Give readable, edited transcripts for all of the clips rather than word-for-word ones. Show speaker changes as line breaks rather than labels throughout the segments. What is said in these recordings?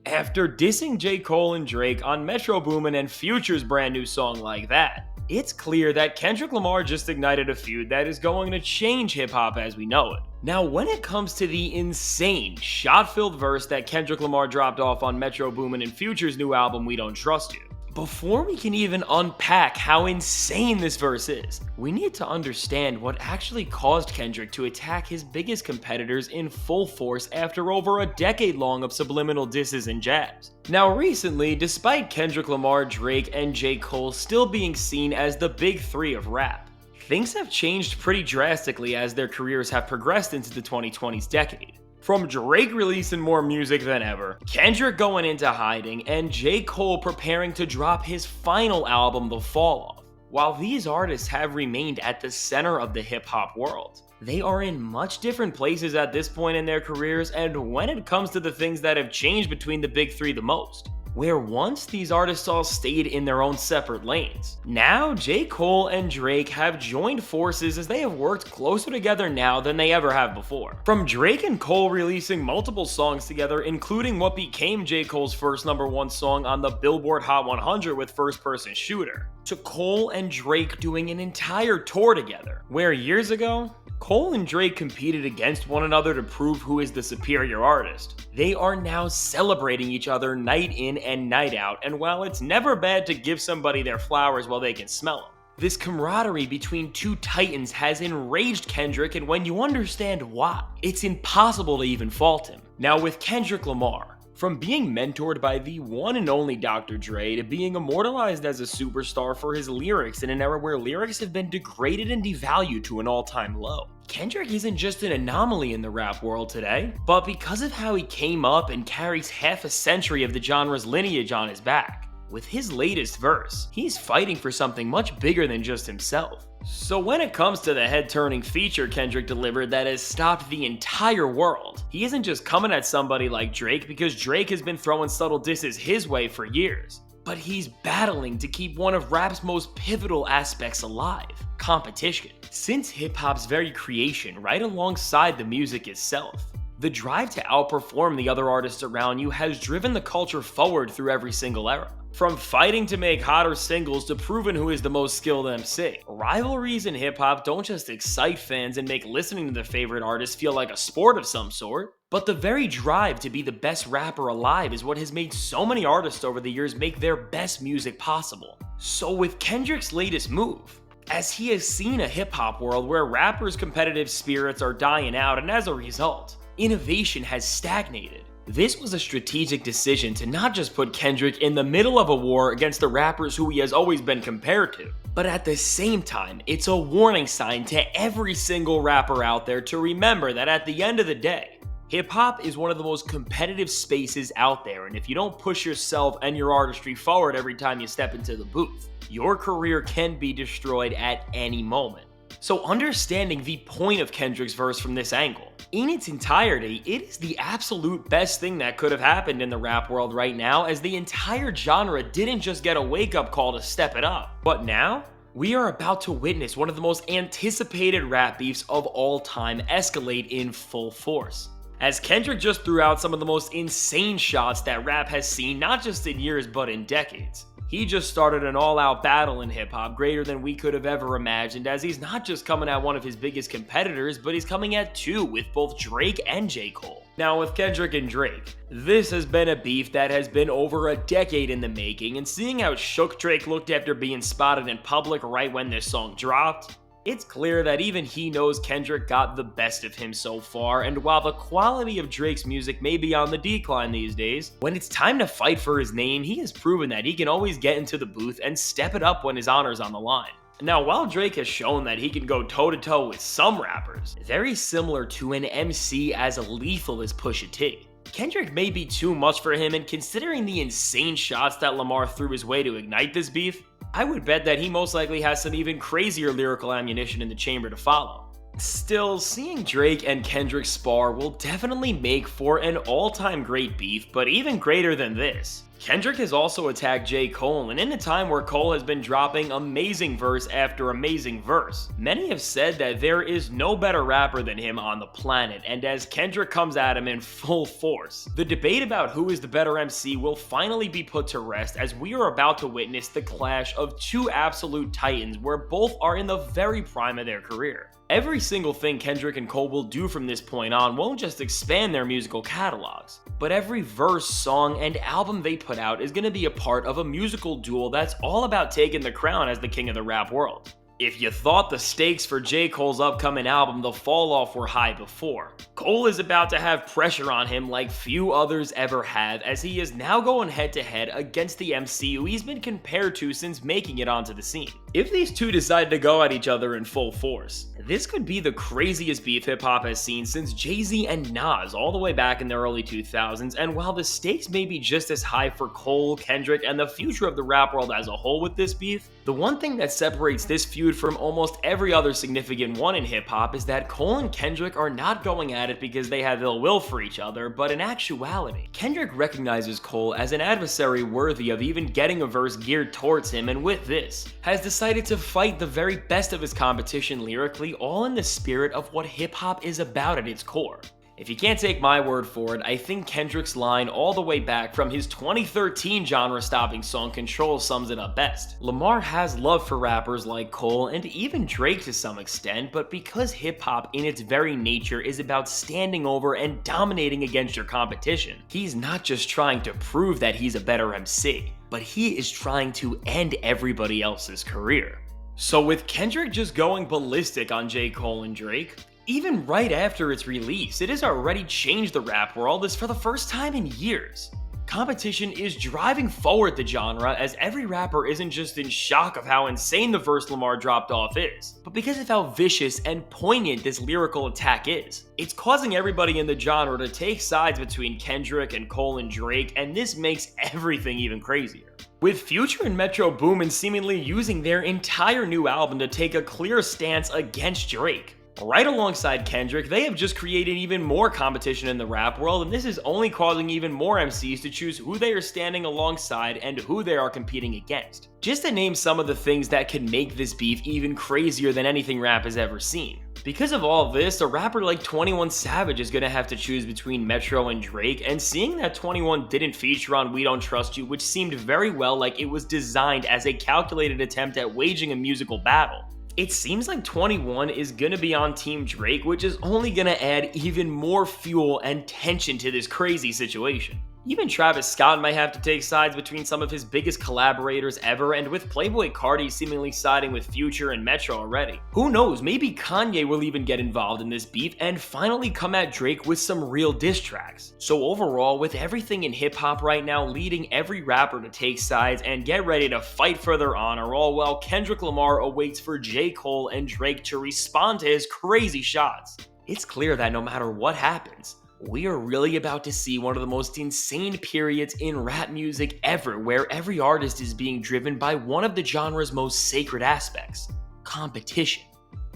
After dissing J. Cole and Drake on Metro Boomin and Future's brand new song Like That, it's clear that Kendrick Lamar just ignited a feud that is going to change hip-hop as we know it. Now, when it comes to the insane, shot-filled verse that Kendrick Lamar dropped off on Metro Boomin and Future's new album We Don't Trust You, before we can even unpack how insane this verse is, we need to understand what actually caused Kendrick to attack his biggest competitors in full force after over a decade long of subliminal disses and jabs. Now recently, despite Kendrick Lamar, Drake, and J. Cole still being seen as the big three of rap, things have changed pretty drastically as their careers have progressed into the 2020s decade. From Drake releasing more music than ever, Kendrick going into hiding, and J. Cole preparing to drop his final album, The Fall Off. While these artists have remained at the center of the hip-hop world, they are in much different places at this point in their careers and when it comes to the things that have changed between the big three the most. Where once these artists all stayed in their own separate lanes, now J. Cole and Drake have joined forces as they have worked closer together now than they ever have before. From Drake and Cole releasing multiple songs together, including what became J. Cole's first #1 song on the Billboard Hot 100 with First Person Shooter, to Cole and Drake doing an entire tour together, where years ago, Cole and Drake competed against one another to prove who is the superior artist. They are now celebrating each other night in and night out, and while it's never bad to give somebody their flowers while they can smell them, this camaraderie between two titans has enraged Kendrick, and when you understand why, it's impossible to even fault him. Now with Kendrick Lamar, from being mentored by the one and only Dr. Dre to being immortalized as a superstar for his lyrics in an era where lyrics have been degraded and devalued to an all-time low, Kendrick isn't just an anomaly in the rap world today, but because of how he came up and carries half a century of the genre's lineage on his back. With his latest verse, he's fighting for something much bigger than just himself. So when it comes to the head-turning feature Kendrick delivered that has stopped the entire world, he isn't just coming at somebody like Drake because Drake has been throwing subtle disses his way for years, but he's battling to keep one of rap's most pivotal aspects alive: competition. Since hip-hop's very creation, right alongside the music itself, the drive to outperform the other artists around you has driven the culture forward through every single era. From fighting to make hotter singles to proving who is the most skilled MC, rivalries in hip-hop don't just excite fans and make listening to their favorite artists feel like a sport of some sort, but the very drive to be the best rapper alive is what has made so many artists over the years make their best music possible. So with Kendrick's latest move, as he has seen a hip-hop world where rappers' competitive spirits are dying out, and as a result, innovation has stagnated, this was a strategic decision to not just put Kendrick in the middle of a war against the rappers who he has always been compared to, but at the same time, it's a warning sign to every single rapper out there to remember that at the end of the day, hip-hop is one of the most competitive spaces out there, and if you don't push yourself and your artistry forward every time you step into the booth, your career can be destroyed at any moment. So understanding the point of Kendrick's verse from this angle, in its entirety, it is the absolute best thing that could have happened in the rap world right now, as the entire genre didn't just get a wake-up call to step it up. But now, we are about to witness one of the most anticipated rap beefs of all time escalate in full force, as Kendrick just threw out some of the most insane shots that rap has seen not just in years but in decades. He just started an all-out battle in hip-hop greater than we could have ever imagined, as he's not just coming at one of his biggest competitors, but he's coming at two with both Drake and J. Cole. Now with Kendrick and Drake, this has been a beef that has been over a decade in the making, and seeing how shook Drake looked after being spotted in public right when this song dropped, it's clear that even he knows Kendrick got the best of him so far, and while the quality of Drake's music may be on the decline these days, when it's time to fight for his name, he has proven that he can always get into the booth and step it up when his honor's on the line. Now, while Drake has shown that he can go toe-to-toe with some rappers, very similar to an MC as lethal as Pusha T, Kendrick may be too much for him, and considering the insane shots that Lamar threw his way to ignite this beef, I would bet that he most likely has some even crazier lyrical ammunition in the chamber to follow. Still, seeing Drake and Kendrick spar will definitely make for an all-time great beef, but even greater than this, Kendrick has also attacked J. Cole, and in a time where Cole has been dropping amazing verse after amazing verse. Many have said that there is no better rapper than him on the planet, and as Kendrick comes at him in full force, the debate about who is the better MC will finally be put to rest, as we are about to witness the clash of two absolute titans where both are in the very prime of their career. Every single thing Kendrick and Cole will do from this point on won't just expand their musical catalogs, but every verse, song, and album they put out is going to be a part of a musical duel that's all about taking the crown as the king of the rap world. If you thought the stakes for J. Cole's upcoming album The Fall Off were high before, Cole is about to have pressure on him like few others ever have, as he is now going head to head against the MC who he's been compared to since making it onto the scene. If these two decide to go at each other in full force, this could be the craziest beef hip-hop has seen since Jay-Z and Nas all the way back in the early 2000s, and while the stakes may be just as high for Cole, Kendrick, and the future of the rap world as a whole with this beef, the one thing that separates this feud from almost every other significant one in hip-hop is that Cole and Kendrick are not going at it because they have ill will for each other, but in actuality, Kendrick recognizes Cole as an adversary worthy of even getting a verse geared towards him, and with this, has decided to fight the very best of his competition lyrically, all in the spirit of what hip-hop is about at its core. If you can't take my word for it, I think Kendrick's line all the way back from his 2013 genre-stopping song Control sums it up best. Lamar has love for rappers like Cole and even Drake to some extent, but because hip-hop in its very nature is about standing over and dominating against your competition, he's not just trying to prove that he's a better MC, but he is trying to end everybody else's career. So with Kendrick just going ballistic on J. Cole and Drake, even right after its release, it has already changed the rap world as for the first time in years. Competition is driving forward the genre, as every rapper isn't just in shock of how insane the verse Lamar dropped off is, but because of how vicious and poignant this lyrical attack is. It's causing everybody in the genre to take sides between Kendrick and Cole and Drake, and this makes everything even crazier. With Future and Metro Boomin seemingly using their entire new album to take a clear stance against Drake. Right alongside Kendrick, they have just created even more competition in the rap world, and this is only causing even more MCs to choose who they are standing alongside and who they are competing against. Just to name some of the things that can make this beef even crazier than anything rap has ever seen. Because of all of this, a rapper like 21 Savage is going to have to choose between Metro and Drake, and seeing that 21 didn't feature on We Don't Trust You, which seemed very well like it was designed as a calculated attempt at waging a musical battle, it seems like 21 is gonna be on Team Drake, which is only gonna add even more fuel and tension to this crazy situation. Even Travis Scott might have to take sides between some of his biggest collaborators ever, and with Playboi Carti seemingly siding with Future and Metro already. Who knows, maybe Kanye will even get involved in this beef and finally come at Drake with some real diss tracks. So overall, with everything in hip-hop right now leading every rapper to take sides and get ready to fight for their honor, all while Kendrick Lamar awaits for J. Cole and Drake to respond to his crazy shots, it's clear that no matter what happens, we are really about to see one of the most insane periods in rap music ever, where every artist is being driven by one of the genre's most sacred aspects: competition.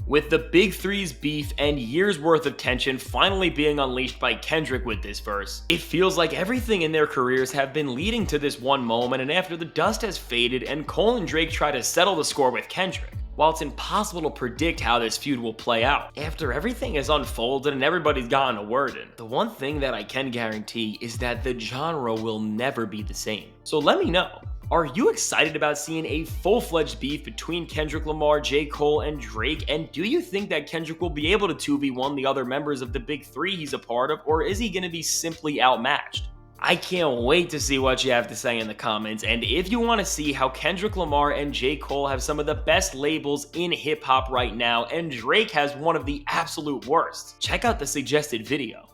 With the Big Three's beef and years worth of tension finally being unleashed by Kendrick with this verse, it feels like everything in their careers have been leading to this one moment, and after the dust has faded and Cole and Drake try to settle the score with Kendrick, while it's impossible to predict how this feud will play out, after everything has unfolded and everybody's gotten a word in, the one thing that I can guarantee is that the genre will never be the same. So let me know, are you excited about seeing a full-fledged beef between Kendrick Lamar, J. Cole, and Drake? And do you think that Kendrick will be able to 2v1 the other members of the Big Three he's a part of, or is he going to be simply outmatched? I can't wait to see what you have to say in the comments, and if you want to see how Kendrick Lamar and J. Cole have some of the best labels in hip-hop right now, and Drake has one of the absolute worst, check out the suggested video.